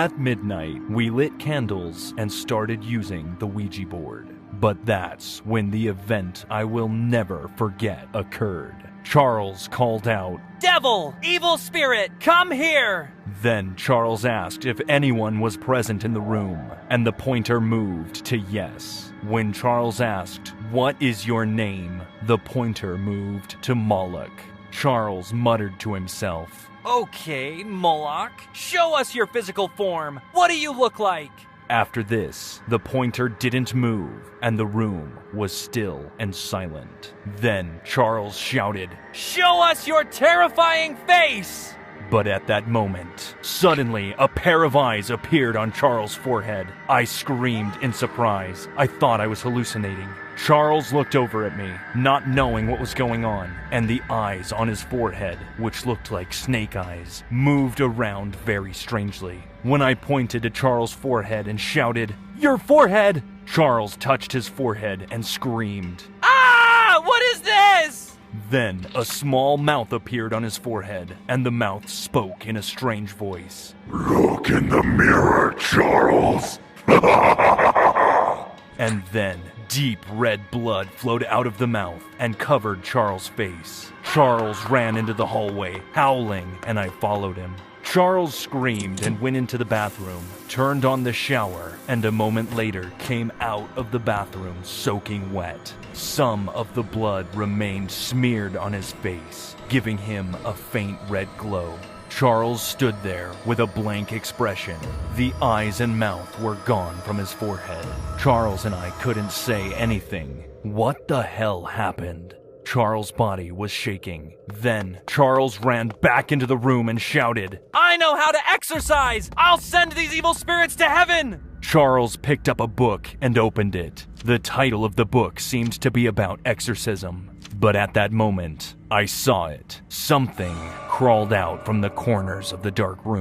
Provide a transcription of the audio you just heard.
At midnight, we lit candles and started using the Ouija board. But that's when the event I will never forget occurred. Charles called out, "Devil! Evil spirit! Come here!" Then Charles asked if anyone was present in the room, and the pointer moved to yes. When Charles asked, "What is your name?" the pointer moved to Moloch. Charles muttered to himself, "Okay, Moloch, show us your physical form. What do you look like?" After this, the pointer didn't move, and the room was still and silent. Then Charles shouted, "Show us your terrifying face!" But at that moment, suddenly a pair of eyes appeared on Charles' forehead. I screamed in surprise. I thought I was hallucinating. Charles looked over at me, not knowing what was going on, and the eyes on his forehead, which looked like snake eyes, moved around very strangely. When I pointed to Charles' forehead and shouted, "Your forehead!" Charles touched his forehead and screamed, "Ah! What is this?" Then a small mouth appeared on his forehead, and the mouth spoke in a strange voice. "Look in the mirror, Charles." And then deep red blood flowed out of the mouth and covered Charles' face. Charles ran into the hallway, howling, and I followed him. Charles screamed and went into the bathroom, turned on the shower, and a moment later came out of the bathroom soaking wet. Some of the blood remained smeared on his face, giving him a faint red glow. Charles stood there with a blank expression. The eyes and mouth were gone from his forehead. Charles and I couldn't say anything. What the hell happened? Charles' body was shaking. Then Charles ran back into the room and shouted, "I know how to exorcise! I'll send these evil spirits to heaven!" Charles picked up a book and opened it. The title of the book seemed to be about exorcism. But at that moment, I saw it. Something crawled out from the corners of the dark room.